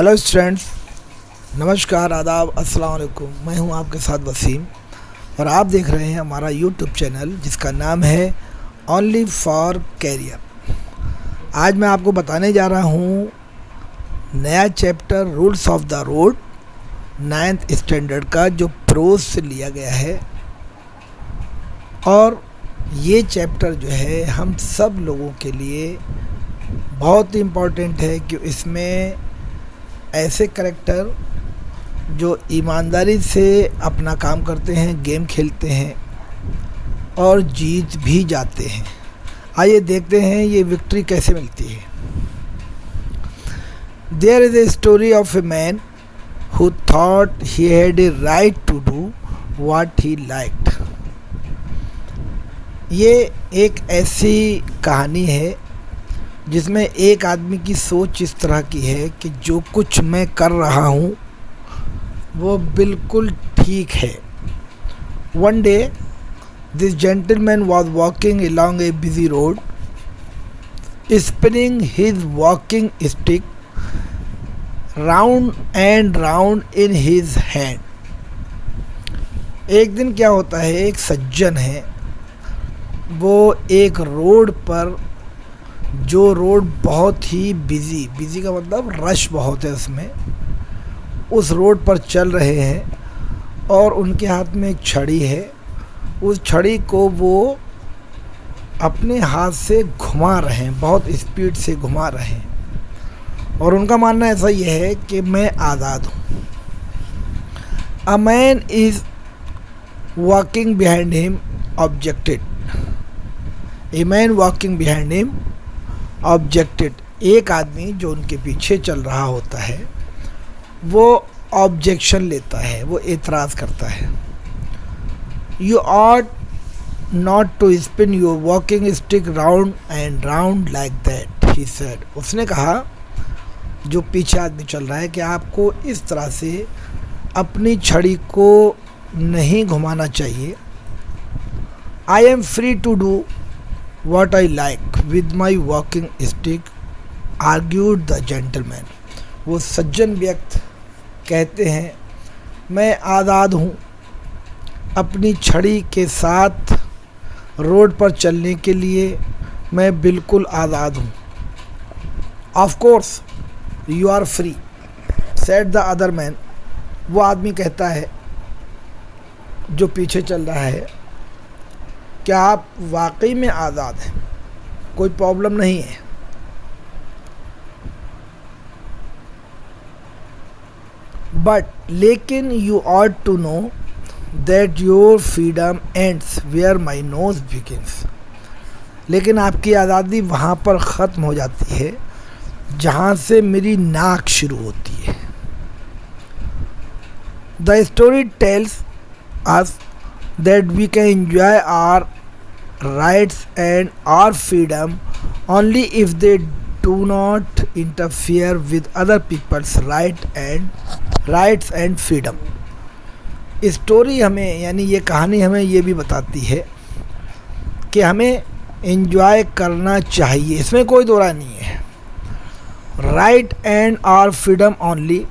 Hello students, नमस्कार, आदाब, अस्सलाम वालेकुम। मैं हूं आपके साथ वसीम और आप देख रहे हैं हमारा यूट्यूब चैनल जिसका नाम है ओनली फॉर कैरियर। आज मैं आपको बताने जा रहा हूं नया chapter rules of the road 9th standard का, जो प्रोज से लिया गया है। और ये चैप्टर जो है हम सब लोगों के लिए बहुत ही इम्पोर्टेंट है कि इसमें ऐसे कैरेक्टर जो ईमानदारी से अपना काम करते हैं, गेम खेलते हैं और जीत भी जाते हैं। आइए देखते हैं ये विक्ट्री कैसे मिलती है। There is a story of a man who thought he had a right to do what he liked. ये एक ऐसी कहानी है जिसमें एक आदमी की सोच इस तरह की है कि जो कुछ मैं कर रहा हूँ वो बिल्कुल ठीक है। One day this gentleman was walking along a busy road, spinning his walking stick round and round in his hand। एक दिन क्या होता है, एक सज्जन है, वो एक रोड पर, जो रोड बहुत ही बिज़ी का मतलब रश बहुत है उसमें, उस रोड पर चल रहे हैं और उनके हाथ में एक छड़ी है। उस छड़ी को वो अपने हाथ से घुमा रहे हैं, बहुत स्पीड से घुमा रहे हैं और उनका मानना ऐसा ही है कि मैं आज़ाद हूँ। A man is walking behind him objected. A man walking behind him objected. एक आदमी जो उनके पीछे चल रहा होता है वो ऑब्जेक्शन लेता है, वो एतराज़ करता है। You ought not to spin your walking stick round and round like that, he said. उसने कहा, जो पीछे आदमी चल रहा है, कि आपको इस तरह से अपनी छड़ी को नहीं घुमाना चाहिए। I am free to do what I like with my walking stick, argued the gentleman। वो सज्जन व्यक्ति कहते हैं, मैं आज़ाद हूँ अपनी छड़ी के साथ रोड पर चलने के लिए, मैं बिल्कुल आज़ाद हूँ। Of course you are free, said the other man. वो आदमी कहता है जो पीछे चल रहा है, क्या आप वाकई में आज़ाद हैं, कोई प्रॉब्लम नहीं है। बट लेकिन you ought to know that your freedom ends where my nose begins. लेकिन आपकी आज़ादी वहाँ पर ख़त्म हो जाती है जहाँ से मेरी नाक शुरू होती है। The story tells us that we can enjoy our rights and our freedom only if they do not interfere with other people's rights and freedom। Story हमें, यानी ये कहानी हमें ये भी बताती है कि हमें एंजॉय करना चाहिए, इसमें कोई दो राय नहीं है। Right and our freedom only,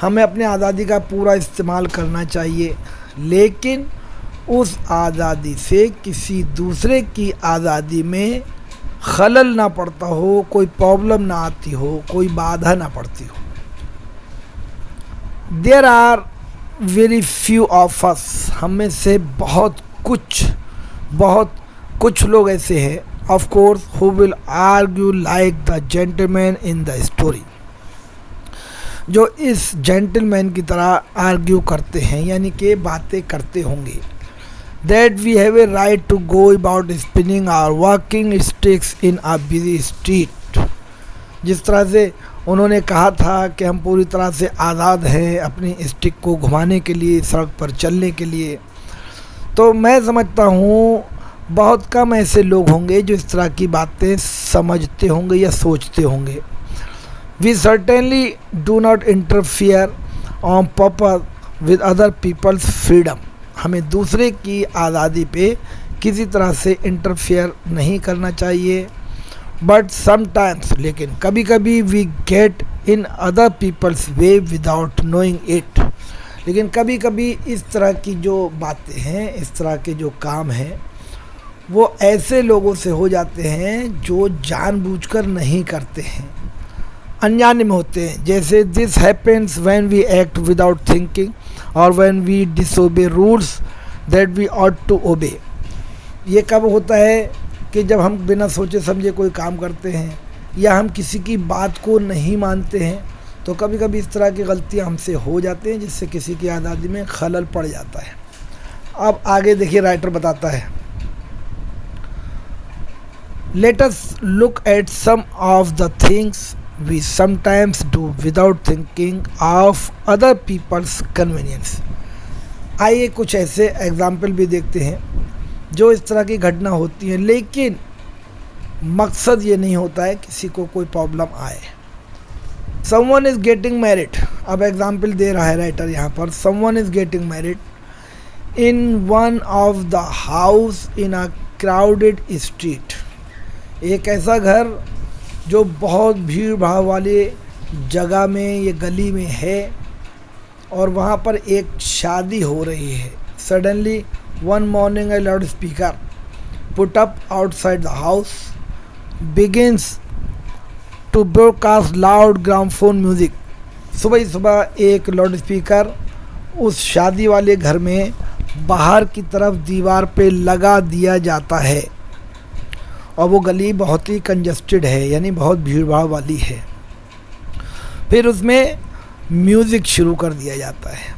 हमें अपने आज़ादी का पूरा इस्तेमाल करना चाहिए, लेकिन उस आज़ादी से किसी दूसरे की आज़ादी में खलल ना पड़ता हो, कोई प्रॉब्लम ना आती हो, कोई बाधा ना पड़ती हो। There are very few of us, हम में से बहुत कुछ लोग ऐसे हैं, of course, who will argue like the gentleman in the story, जो इस जेंटलमैन की तरह आर्ग्यू करते हैं, यानी कि बातें करते होंगे। That we have a right to go about spinning our walking sticks in a busy street। जिस तरह से उन्होंने कहा था कि हम पूरी तरह से आज़ाद हैं अपनी स्टिक को घुमाने के लिए, सड़क पर चलने के लिए, तो मैं समझता हूँ बहुत कम ऐसे लोग होंगे जो इस तरह की बातें समझते होंगे या सोचते होंगे। We certainly do not interfere on purpose with other people's freedom। हमें दूसरे की आज़ादी पे किसी तरह से इंटरफेयर नहीं करना चाहिए। बट समटाइम्स, लेकिन कभी कभी we get in other people's way without knowing it. लेकिन कभी कभी इस तरह की जो बातें हैं, इस तरह के जो काम हैं, वो ऐसे लोगों से हो जाते हैं जो जानबूझकर नहीं करते हैं, अनजाने में होते हैं। जैसे this happens when we act without thinking और when we disobey rules that we ought to obey. ये कब होता है कि जब हम बिना सोचे समझे कोई काम करते हैं या हम किसी की बात को नहीं मानते हैं, तो कभी कभी इस तरह की गलतियां हमसे हो जाती हैं जिससे किसी की आज़ादी में खलल पड़ जाता है। अब आगे देखिए, राइटर बताता है, let us look at some of the things we sometimes do without thinking of other people's convenience. आइए कुछ ऐसे एग्जाम्पल भी देखते हैं जो इस तरह की घटना होती है, लेकिन मकसद ये नहीं होता है किसी को कोई प्रॉब्लम आए। समवन इज़ गेटिंग मैरिड, अब एग्जाम्पल दे रहा है राइटर यहाँ पर, someone is getting married in one of the house in a crowded street. एक ऐसा घर जो बहुत भीड़ भाड़ वाली जगह में, ये गली में है, और वहाँ पर एक शादी हो रही है। Suddenly one morning a loudspeaker put up outside the house begins to broadcast loud gramophone music। सुबह ही सुबह एक लाउड स्पीकर उस शादी वाले घर में बाहर की तरफ दीवार पे लगा दिया जाता है, और वो गली बहुत ही कंजस्टेड है, यानी बहुत भीड़ भाड़ वाली है। फिर उसमें म्यूज़िक शुरू कर दिया जाता है।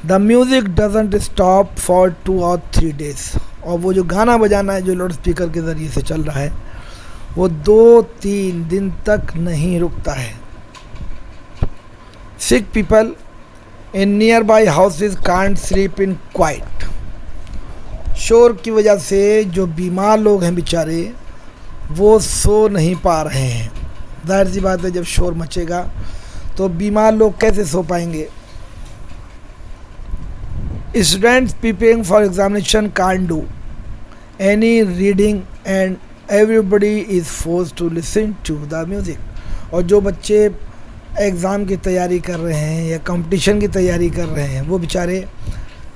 The music doesn't stop for 2 or 3 days। और वो जो गाना बजाना है जो लाउड स्पीकर के ज़रिए से चल रहा है, वो 2-3 दिन तक नहीं रुकता है। सिक people in near by houses can't sleep in quite. शोर की वजह से जो बीमार लोग हैं बेचारे, वो सो नहीं पा रहे हैं। जाहिर सी बात है, जब शोर मचेगा तो बीमार लोग कैसे सो पाएंगे। Students preparing for examination can't do any reading and everybody is force to listen to the music. और जो बच्चे एग्ज़ाम की तैयारी कर रहे हैं या कंपटीशन की तैयारी कर रहे हैं, वो बेचारे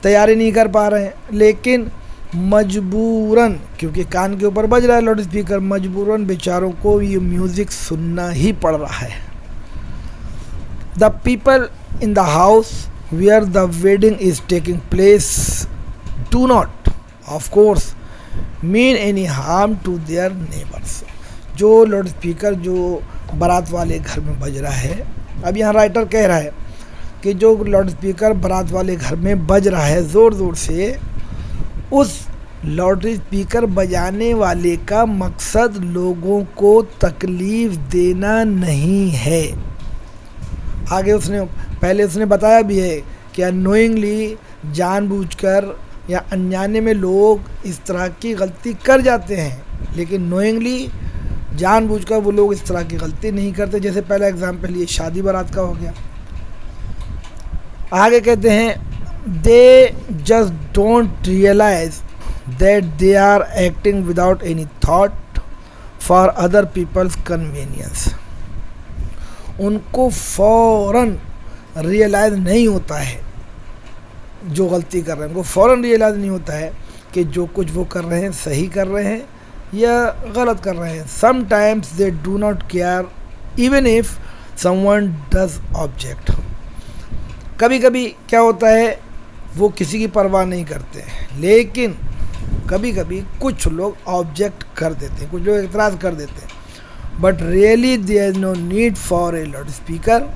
तैयारी नहीं कर पा रहे हैं, लेकिन मजबूरन, क्योंकि कान के ऊपर बज रहा है लाउड स्पीकर, मजबूरन बेचारों को ये म्यूज़िक सुनना ही पड़ रहा है। The people in the house where the wedding is taking place do not of course mean any harm to their neighbors। जो लाउड स्पीकर जो बारात वाले घर में बज रहा है, अब यहाँ राइटर कह रहा है कि जो लाउड स्पीकर बारात वाले घर में बज रहा है ज़ोर ज़ोर से, उस लाउड स्पीकर बजाने वाले का मकसद लोगों को तकलीफ़ देना नहीं है। आगे पहले उसने बताया भी है कि अननोइंगली, जानबूझकर या अनजाने में लोग इस तरह की गलती कर जाते हैं, लेकिन नोइंगली, जानबूझकर वो लोग इस तरह की गलती नहीं करते। जैसे पहला एग्जाम्पल ये शादी बारात का हो गया। आगे कहते हैं, they just don't realize that they are acting without any thought for other people's convenience. उनको फ़ौरन रियलाइज़ नहीं होता है, जो गलती कर रहे हैं उनको फ़ौरन रियलाइज़ नहीं होता है कि जो कुछ वो कर रहे हैं सही कर रहे हैं या गलत कर रहे हैं। Sometimes they do not care even if someone does object. कभी कभी क्या होता है, वो किसी की परवाह नहीं करते हैं, लेकिन कभी कभी कुछ लोग ऑब्जेक्ट कर देते हैं, कुछ लोग एतराज़ कर देते हैं। But really there is no need for a loudspeaker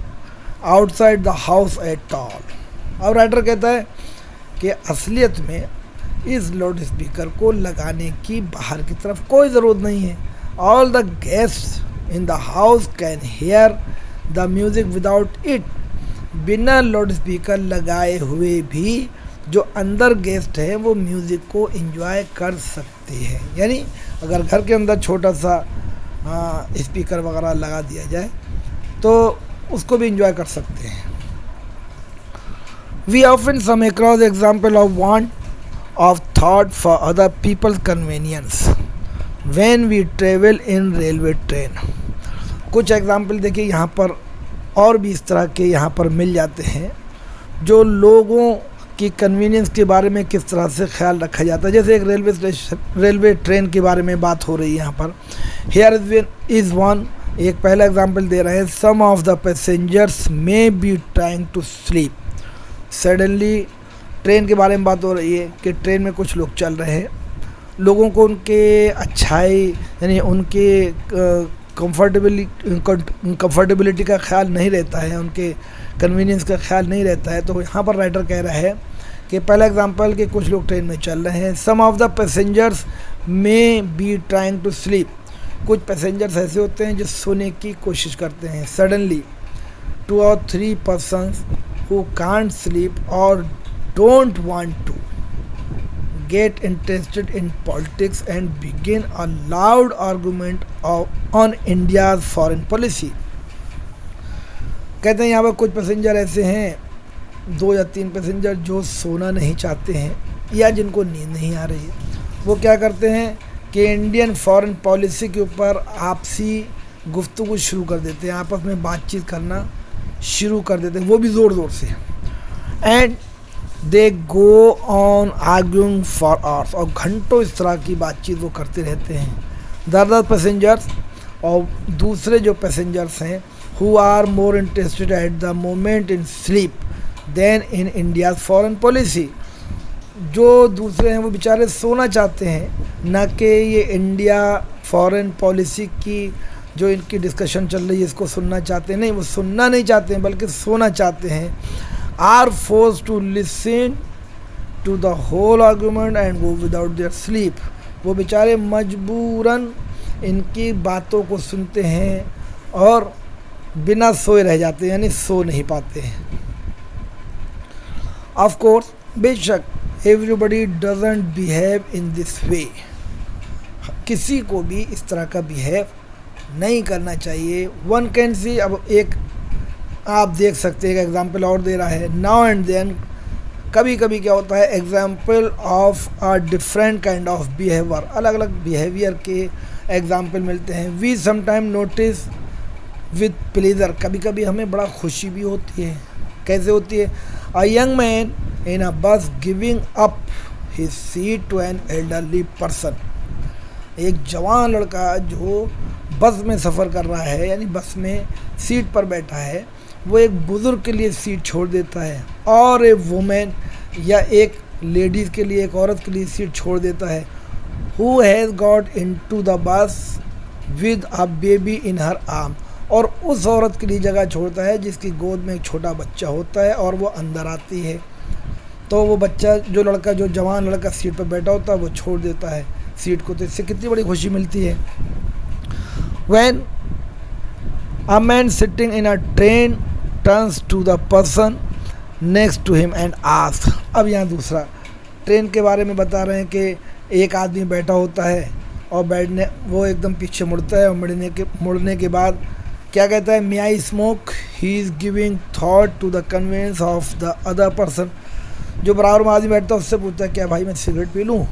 outside the house at all. अब राइटर कहता है कि असलियत में इस लाउड स्पीकर को लगाने की बाहर की तरफ कोई ज़रूरत नहीं है। All the guests in the house can here the music without it. बिना लाउड स्पीकर लगाए हुए भी जो अंदर गेस्ट हैं वो म्यूज़िक को एंजॉय कर सकते हैं। यानी अगर घर के अंदर छोटा सा स्पीकर वगैरह लगा दिया जाए तो उसको भी एंजॉय कर सकते हैं। We often come across example of want of thought for other people's convenience when we travel in railway train. कुछ एग्जाम्पल देखिए यहाँ पर और भी इस तरह के यहाँ पर मिल जाते हैं जो लोगों की कन्वीनियंस के बारे में किस तरह से ख्याल रखा जाता है। जैसे एक रेलवे ट्रेन के बारे में बात हो रही है यहाँ पर। हियर इज़ वन, एक पहला एग्जांपल दे रहे हैं। Some of the passengers may be trying to sleep. Suddenly train के बारे में बात हो रही है कि ट्रेन में कुछ लोग चल रहे हैं, लोगों को उनके अच्छाई यानी उनके कंफर्टेबिलिटी का ख्याल नहीं रहता है, उनके कन्वीनियंस का ख्याल नहीं रहता है। तो यहाँ पर राइटर कह रहा है कि पहला एग्जांपल कि कुछ लोग ट्रेन में चल रहे हैं। Some of the passengers may be trying to sleep, कुछ पैसेंजर्स ऐसे होते हैं जो सोने की कोशिश करते हैं। Suddenly 2 or 3 persons who can't sleep or don't want to get interested in politics and begin a loud argument on India's foreign policy। कहते हैं यहाँ पर कुछ पैसेंजर ऐसे हैं, 2 या 3 पैसेंजर जो सोना नहीं चाहते हैं या जिनको नींद नहीं आ रही है। वो क्या करते हैं कि इंडियन फॉरेन पॉलिसी के ऊपर आपसी गुफ्तगू शुरू कर देते हैं, आपस में बातचीत करना शुरू कर देते हैं, वो भी ज़ोर ज़ोर से। And they go on arguing for hours, और घंटों इस तरह की बातचीत वो करते रहते हैं। द अदर पैसेंजर्स, और दूसरे जो पैसेंजर्स हैं, who are more interested at the moment in sleep than in India's foreign policy, जो दूसरे हैं वो बेचारे सोना चाहते हैं, न कि ये इंडिया फॉरेन पॉलिसी की जो इनकी डिस्कशन चल रही है इसको सुनना चाहते हैं। नहीं, वो सुनना नहीं चाहते हैं बल्कि सोना चाहते हैं। Are force to listen to the whole argument and go without their sleep, वो बेचारे मजबूरन इनकी बातों को सुनते हैं और बिना सोए रह जाते हैं, यानी सो नहीं पाते हैं। ऑफ कोर्स, बेशक everybody doesn't behave in this way, किसी को भी इस तरह का बिहेव नहीं करना चाहिए। वन कैन सी, अब एक आप देख सकते हैं, एक एग्जाम्पल और दे रहा है। नाउ एंड देन, कभी कभी क्या होता है, example of a different kind of behaviour, अलग अलग बिहेवियर के एग्जाम्पल मिलते हैं। We sometime notice with pleasure, कभी कभी हमें बड़ा खुशी भी होती है। कैसे होती है? A young man in a bus giving up his seat to an elderly person, एक जवान लड़का जो बस में सफ़र कर रहा है, यानी बस में सीट पर बैठा है, वो एक बुज़ुर्ग के लिए सीट छोड़ देता है, और ए वुमेन, या एक लेडीज़ के लिए, एक औरत के लिए सीट छोड़ देता है। Who has got into the bus with a baby in her arm, और उस औरत के लिए जगह छोड़ता है जिसकी गोद में एक छोटा बच्चा होता है और वो अंदर आती है। तो वो बच्चा, जो लड़का, जो जवान लड़का सीट पर बैठा होता है, वो छोड़ देता है सीट को। तो इससे कितनी बड़ी खुशी मिलती है। When a man sitting in a train turns to the person next to him and asks, अब यहाँ दूसरा ट्रेन के बारे में बता रहे हैं कि एक आदमी बैठा होता है और बैठने वो एकदम पीछे मुड़ता है, और मुड़ने के बाद क्या कहता है? May I smoke, he is giving thought to the convenience of the other person, जो बराबर में आदमी बैठता है उससे पूछता है क्या भाई मैं सिगरेट पी लूँ।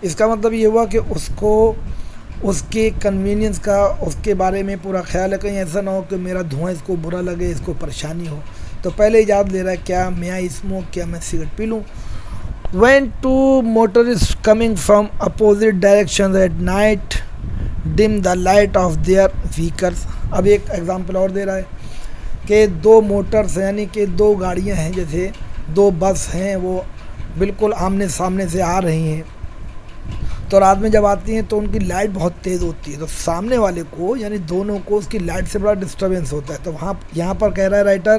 इसका मतलब ये हुआ कि उसको उसके कन्वीनियंस का, उसके बारे में पूरा ख्याल है, कहीं ऐसा ना हो कि मेरा धुआं इसको बुरा लगे, इसको परेशानी हो। तो पहले इजाज़त ले रहा है, क्या मे आई स्मोक, क्या मैं सिगरेट पी लूँ। When two motorists coming from opposite directions at night dim the light of their vehicles, अब एक एग्जांपल और दे रहा है कि 2 मोटर्स, यानी कि 2 गाड़ियां हैं, जैसे 2 बस हैं, वो बिल्कुल आमने सामने से आ रही हैं। तो रात में जब आती हैं तो उनकी लाइट बहुत तेज़ होती है, तो सामने वाले को, यानी दोनों को, उसकी लाइट से बड़ा डिस्टर्बेंस होता है। तो वहाँ यहाँ पर कह रहा है राइटर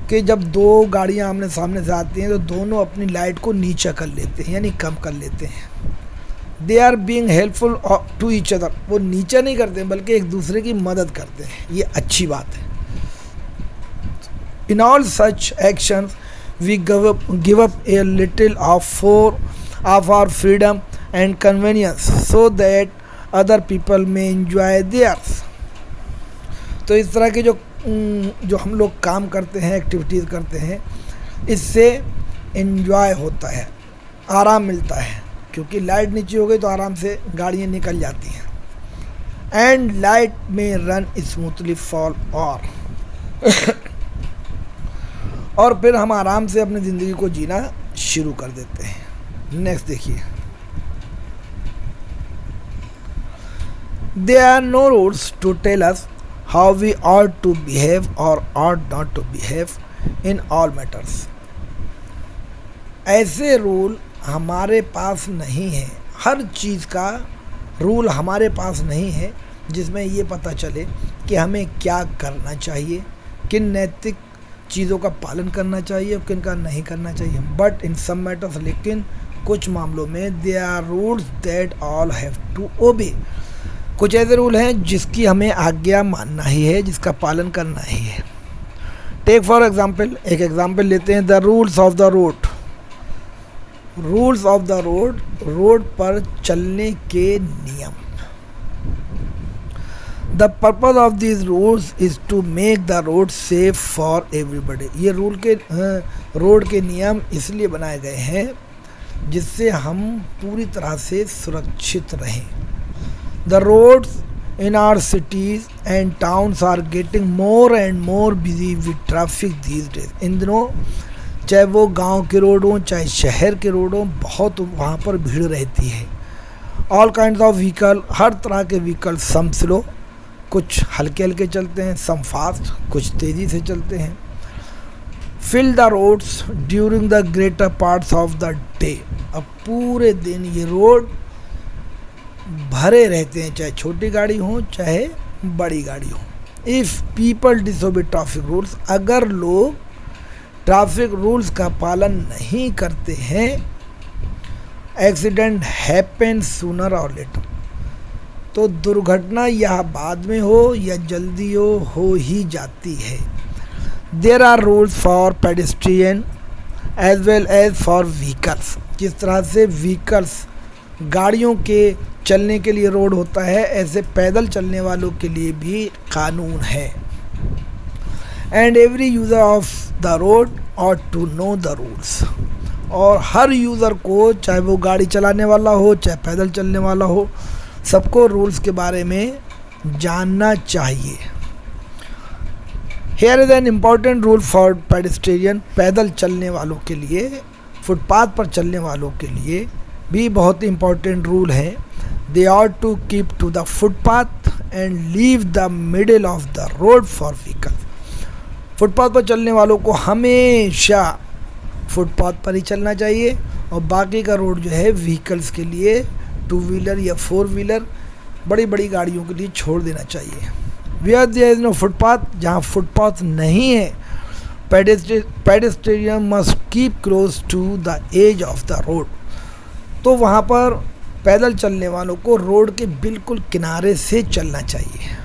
कि जब 2 गाड़ियाँ आमने सामने से आती हैं तो दोनों अपनी लाइट को नीचा कर लेते हैं, यानी कम कर लेते हैं। They are being helpful to each other, वो नीचा नहीं करते बल्कि एक दूसरे की मदद करते हैं, ये अच्छी बात है। In all such actions we give up a little of our freedom and convenience so that other people may enjoy theirs. तो इस तरह के जो हम लोग काम करते हैं, एक्टिविटीज़ करते हैं, इससे एंजॉय होता है, आराम मिलता है, क्योंकि लाइट नीचे हो गई तो आराम से गाड़ियाँ निकल जाती हैं। एंड लाइट में रन स्मूथली फॉर और, और फिर हम आराम से अपनी ज़िंदगी को जीना शुरू कर देते हैं। नेक्स्ट देखिए, there are no rules to tell us how we ought to behave or ought not to behave in all matters. ऐसे रूल हमारे पास नहीं है, हर चीज़ का रूल हमारे पास नहीं है जिसमें ये पता चले कि हमें क्या करना चाहिए, किन नैतिक चीज़ों का पालन करना चाहिए और किन का नहीं करना चाहिए। बट इन सम मैटर्स, लेकिन कुछ मामलों में there are rules that all have to obey. कुछ ऐसे रूल हैं जिसकी हमें आज्ञा मानना ही है, जिसका पालन करना ही है। टेक फॉर एग्जाम्पल, एक एग्जाम्पल लेते हैं, the rules of the road. Rules of the road, road पर चलने के नियम। The purpose of this rules is to make the road safe for everybody. ये रोड के नियम इसलिए बनाए गए हैं जिससे हम पूरी तरह से सुरक्षित रहें। The roads in our cities and towns are getting more and more busy with traffic these days. इन दिनों चाहे वो गांव के रोड हों चाहे शहर के रोड हों, बहुत वहाँ पर भीड़ रहती है। All kinds of vehicle, हर तरह के व्हीकल, सम स्लो, कुछ हल्के हल्के चलते हैं, सम फास्ट, कुछ तेज़ी से चलते हैं। Fill the roads during the greater parts of the day. अब पूरे दिन ये रोड भरे रहते हैं, चाहे छोटी गाड़ी हो चाहे बड़ी गाड़ी हो। If people disobey traffic rules, अगर लोग ट्रैफिक रूल्स का पालन नहीं करते हैं, एक्सीडेंट हैपन सूनर और लेटर, तो दुर्घटना या बाद में हो या जल्दी हो ही जाती है। There are rules for pedestrian as well as for vehicles. जिस तरह से व्हीकल्स, गाड़ियों के चलने के लिए रोड होता है, ऐसे पैदल चलने वालों के लिए भी कानून है। And every user of the road ought to know the rules. और हर यूज़र को, चाहे वो गाड़ी चलाने वाला हो चाहे पैदल चलने वाला हो, सबको रूल्स के बारे में जानना चाहिए। Here is an important rule for pedestrian. पैदल चलने वालों के लिए, फुटपाथ पर चलने वालों के लिए भी बहुत इंपॉर्टेंट रूल है। They ought to keep to the footpath and leave the middle of the road for vehicle. Footpath पर चलने वालों को हमेशा फुटपाथ पर ही चलना चाहिए और बाकी का रोड जो है व्हीकल्स के लिए, टू व्हीलर या फोर व्हीलर, बड़ी बड़ी गाड़ियों के लिए छोड़ देना चाहिए। Where there is no footpath, जहाँ फुटपाथ नहीं है, pedestrian must keep close to the edge of the road. तो वहाँ पर पैदल चलने वालों को रोड के बिल्कुल किनारे से चलना चाहिए।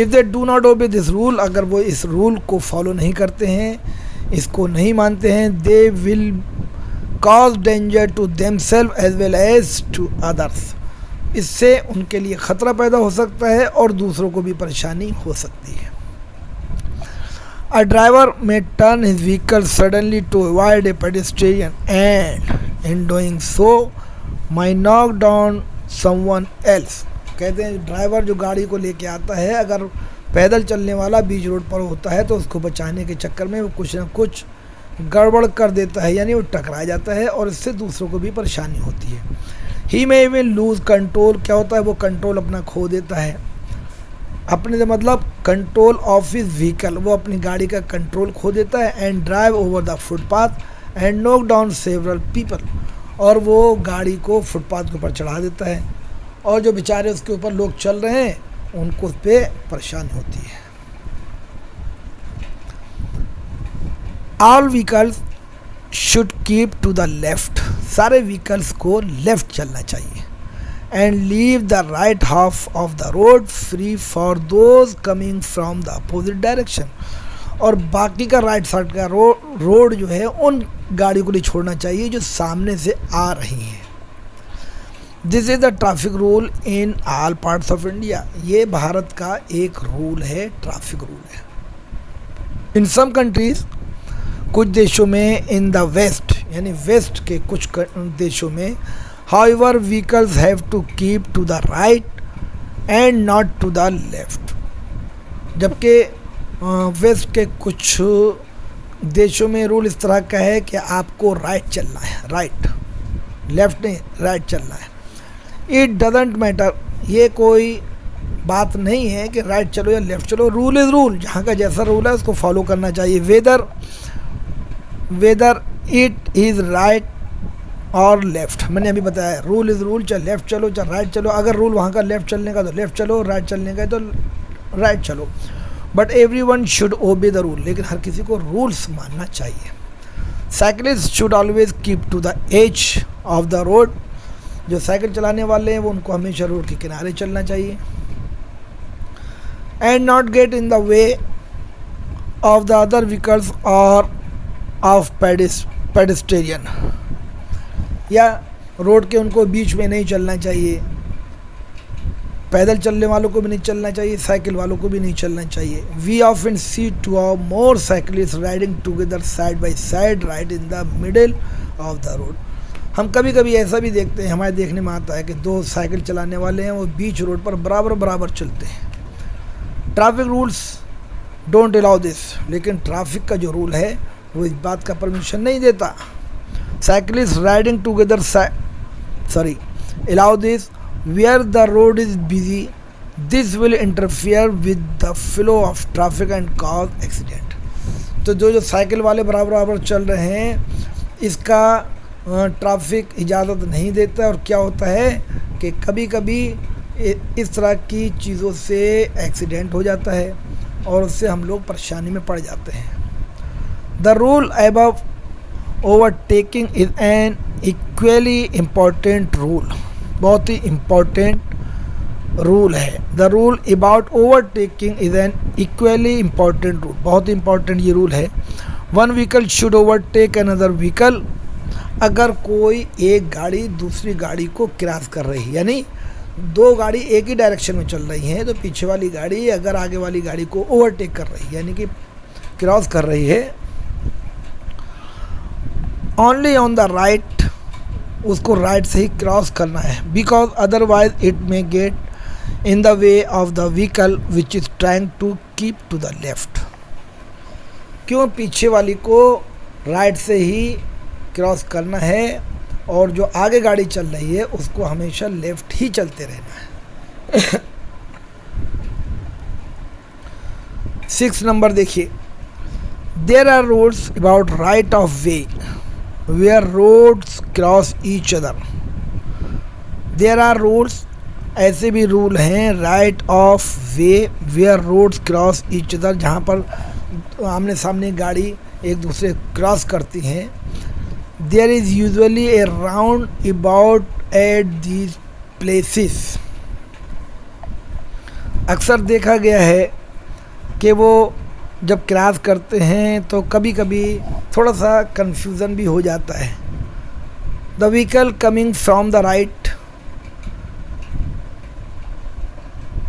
If they do not obey this rule, अगर वो इस रूल को फॉलो नहीं करते हैं, इसको नहीं मानते हैं, they will cause danger to themselves as well as to others. इससे उनके लिए ख़तरा पैदा हो सकता है और दूसरों को भी परेशानी हो सकती है। A driver may turn his vehicle suddenly to avoid a pedestrian and in doing so might knock down someone else. कहते हैं ड्राइवर जो गाड़ी को लेके आता है, अगर पैदल चलने वाला बीच रोड पर होता है तो उसको बचाने के चक्कर में वो कुछ ना कुछ गड़बड़ कर देता है, यानी वो टकरा जाता है और इससे दूसरों को भी परेशानी होती है। ही मे इवन लूज कंट्रोल, क्या होता है वो कंट्रोल अपना खो देता है, अपने से मतलब कंट्रोल ऑफ हिज व्हीकल, वो अपनी गाड़ी का कंट्रोल खो देता है। And drive over the footpath and knock down several people, और वो गाड़ी को फुटपाथ के ऊपर चढ़ा देता है और जो बेचारे उसके ऊपर लोग चल रहे हैं उनको उस पर परेशानी होती है। All vehicles should keep to the left, सारे व्हीकल्स को लेफ्ट चलना चाहिए। And leave the right half of the road free for those coming from the opposite direction, और बाकी का राइट साइड का रोड जो है उन गाड़ियों को लिए छोड़ना चाहिए जो सामने से आ रही हैं। This is the traffic rule in all parts of India, ये भारत का एक रूल है, ट्रैफिक रूल है। इन सम कंट्रीज, कुछ देशों में, इन द वेस्ट यानी वेस्ट के कुछ देशों में, however vehicles have to keep to the right and not to the left, जबकि वेस्ट के कुछ देशों में रूल इस तरह का है कि आपको राइट चलना है, राइट, लेफ्ट नहीं, राइट चलना है। इट डजेंट मैटर, ये कोई बात नहीं है कि राइट चलो या लेफ्ट चलो, रूल इज़ रूल, जहाँ का जैसा रूल है उसको फॉलो करना चाहिए। वेदर इट इज़ राइट और लेफ्ट, मैंने अभी बताया रूल इज़ रूल, चाहे लेफ्ट चलो चाहे राइट चलो। अगर रूल वहाँ का लेफ्ट चलने का तो लेफ्ट चलो, राइट चलने का तो राइट चलो, but everyone should obey the rule, लेकिन हर किसी को रूल्स मानना चाहिए। Cyclist should always keep to the edge of the road, जो साइकिल चलाने वाले हैं वो उनको हमेशा रोड के किनारे चलना चाहिए। And not gate in the way of the other vehicles और ऑफ पेडेस्ट्रियन, या रोड के उनको बीच में नहीं चलना चाहिए, पैदल चलने वालों को भी नहीं चलना चाहिए, साइकिल वालों को भी नहीं चलना चाहिए। वी ऑफन सी टू और more cyclists riding together side by side right in the middle of the road. हम कभी कभी ऐसा भी देखते हैं, हमारे देखने में आता है कि दो साइकिल चलाने वाले हैं, वो बीच रोड पर बराबर चलते हैं। Traffic rules don't allow this, लेकिन ट्रैफिक का जो रूल है वो इस बात का परमिशन नहीं देता। Cyclist riding together allow this where the road is busy, this will interfere with the flow of traffic and cause accident। तो जो साइकिल वाले बराबर चल रहे हैं इसका ट्रैफिक इजाज़त नहीं देता, और क्या होता है कि कभी कभी इस तरह की चीज़ों से एक्सीडेंट हो जाता है और उससे हम लोग परेशानी में पड़ जाते हैं। The rule above overtaking is an equally important rule, बहुत ही इम्पॉर्टेंट रूल है। The rule about overtaking is an equally important rule, बहुत इम्पॉर्टेंट ये रूल है। One vehicle should overtake another vehicle, अगर कोई एक गाड़ी दूसरी गाड़ी को क्रॉस कर रही है, यानी दो गाड़ी एक ही डायरेक्शन में चल रही हैं, तो पीछे वाली गाड़ी अगर आगे वाली गाड़ी को ओवरटेक कर रही है यानी कि क्रॉस कर रही है, ओनली ऑन द राइट, उसको राइट से ही क्रॉस करना है। Because otherwise it may get in the way of the vehicle which is trying to keep to the left. क्यों? पीछे वाली को राइट से ही क्रॉस करना है और जो आगे गाड़ी चल रही है उसको हमेशा लेफ्ट ही चलते रहना है। 6 नंबर देखिए, there are rules about right of way where roads cross each other. There are rules, ऐसे भी रूल हैं right of way where roads cross each other, जहाँ पर आमने सामने गाड़ी एक दूसरे क्रॉस करती हैं। There is usually a roundabout at these places। अक्सर देखा गया है कि वो जब क्रॉस करते हैं तो कभी कभी थोड़ा सा कंफ्यूजन भी हो जाता है। The vehicle coming from the right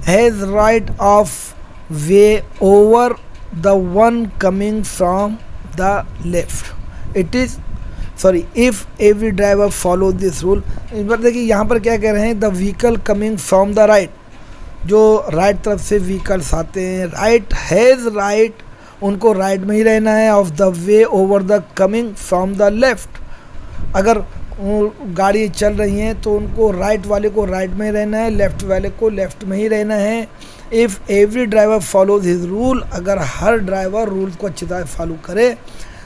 has right of way over the one coming from the left। If every driver follow this rule. इस बार देखिए यहाँ पर क्या कह रहे हैं, the vehicle coming from the right, जो राइट तरफ से व्हीकल्स आते हैं, राइट हैज़ राइट, उनको राइट में ही रहना है, of the way over the coming from the left. अगर गाड़ी चल रही हैं तो उनको राइट वाले को राइट में ही रहना है, लेफ़्ट वाले को लेफ़्ट में ही रहना है। If every driver follows his rule, अगर हर ड्राइवर रूल्स को अच्छी तरह फॉलो करे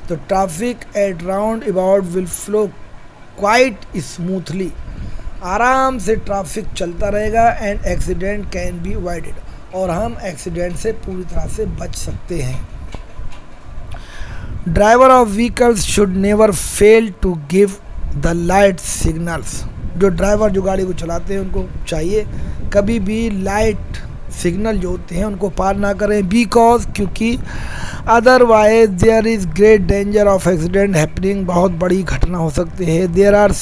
तो traffic at roundabout will flow quite smoothly, आराम से ट्रैफिक चलता रहेगा, and accident can be avoided, और हम एक्सीडेंट से पूरी तरह से बच सकते हैं। Driver of vehicles should never fail to give the light signals. जो ड्राइवर जो गाड़ी को चलाते हैं उनको चाहिए कभी भी लाइट सिग्नल जो होते हैं उनको पार ना करें, बिकॉज क्योंकि otherwise there is great danger of accident happening, बहुत बड़ी घटना हो सकती है। There are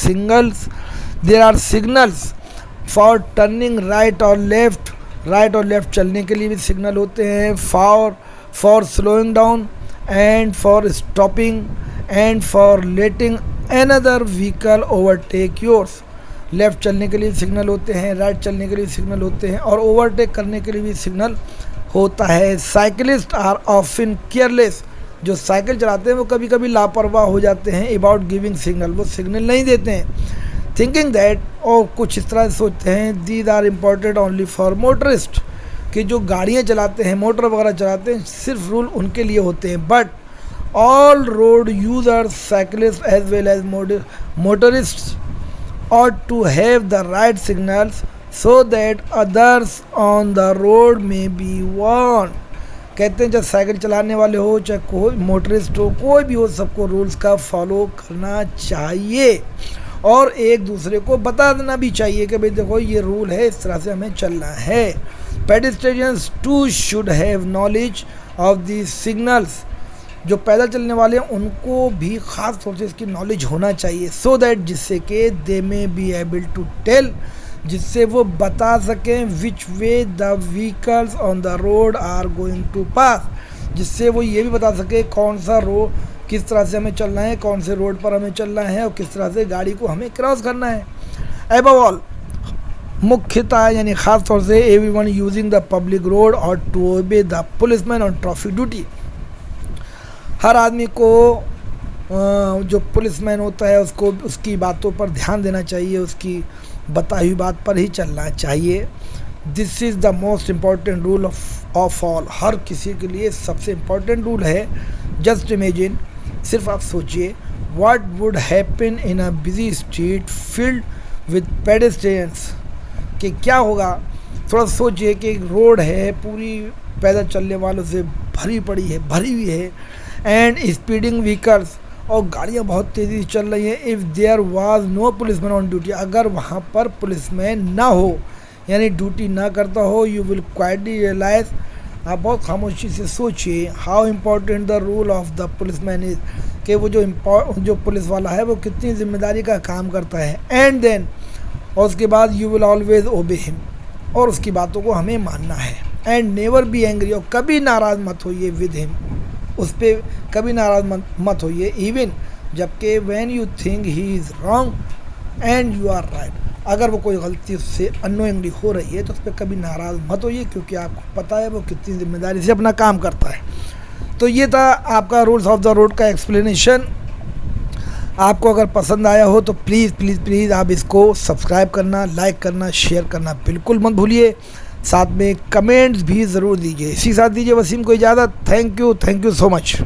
signals for turning right और लेफ्ट, राइट और लेफ्ट चलने के लिए भी सिग्नल होते हैं, for slowing down and for stopping and for letting another vehicle overtake yours. Left चलने के लिए सिग्नल होते हैं, राइट चलने के लिए सिग्नल होते हैं, और ओवरटेक करने के लिए भी सिग्नल होता है। साइकिलिस्ट आर ऑफन केयरलेस, जो साइकिल चलाते हैं वो कभी कभी लापरवाह हो जाते हैं अबाउट गिविंग सिग्नल, वो सिग्नल नहीं देते हैं। थिंकिंग दैट, और कुछ इस तरह से सोचते हैं, these are important only for motorist, कि जो गाड़ियाँ चलाते हैं, मोटर वगैरह चलाते हैं, सिर्फ रूल उनके लिए होते हैं। But all road users, cyclist as well as motorist ought to have the right signals so that others on the road may be warned। कहते हैं जब साइकिल चलाने वाले हो, चाहे कोई मोटरिस्ट हो, कोई भी हो, सबको रूल्स का फॉलो करना चाहिए और एक दूसरे को बता देना भी चाहिए कि भाई देखो ये रूल है, इस तरह से हमें चलना है। Pedestrians too should have knowledge of the signals, जो पैदल चलने वाले हैं उनको भी ख़ास तौर से इसकी नॉलेज होना चाहिए। सो दैट, जिससे कि they may be able to tell, जिससे वो बता सकें which way the vehicles on the road are going to pass, जिससे वो ये भी बता सके कौन सा रोड, किस तरह से हमें चलना है, कौन से रोड पर हमें चलना है और किस तरह से गाड़ी को हमें क्रॉस करना है। एबव ऑल, मुख्यतः यानी ख़ास तौर से everyone using the public road और to obey the policeman on traffic duty, हर आदमी को जो पुलिसमैन होता है उसको उसकी बातों पर ध्यान देना चाहिए, उसकी बताई हुई बात पर ही चलना चाहिए। This is the most important rule of all, हर किसी के लिए सबसे इम्पॉर्टेंट रूल है। जस्ट इमेजिन, सिर्फ आप सोचिए, what would happen in a busy street filled with pedestrians, कि क्या होगा। थोड़ा सोचिए कि एक रोड है पूरी पैदल चलने वालों से भरी पड़ी है, भरी हुई है, एंड स्पीडिंग व्हीकल्स, और गाड़ियाँ बहुत तेज़ी से चल रही हैं। If there was no policeman on duty, अगर वहाँ पर पुलिसमैन ना हो, यानी ड्यूटी ना करता हो, यू विल क्वाइटली रियलाइज, आप बहुत खामोशी से सोचिए, how important the rule of the policeman is, कि वो जो पुलिस वाला है वो कितनी जिम्मेदारी का काम करता है। एंड देन, और उसके बाद यू विल ऑलवेज ओबे हिम, और उसकी बातों को हमें मानना है। एंड नेवर बी एंग्री, और कभी नाराज़ मत होइए विद हिम, उस पर कभी नाराज़ मत होइए। इवन जबकि when you think he is wrong and you are right, अगर वो कोई गलती उससे अनोइंगली हो रही है तो उस पर कभी नाराज़ मत होइए, क्योंकि आपको पता है वो कितनी ज़िम्मेदारी से अपना काम करता है। तो ये था आपका रूल्स ऑफ द रोड का एक्सप्लेनेशन। आपको अगर पसंद आया हो तो प्लीज़ प्लीज़ प्लीज़ आप इसको सब्सक्राइब करना, लाइक करना, शेयर करना बिल्कुल मत भूलिए। साथ में कमेंट्स भी ज़रूर दीजिए। इसी साथ दीजिए वसीम को इजाज़त। Thank you so much.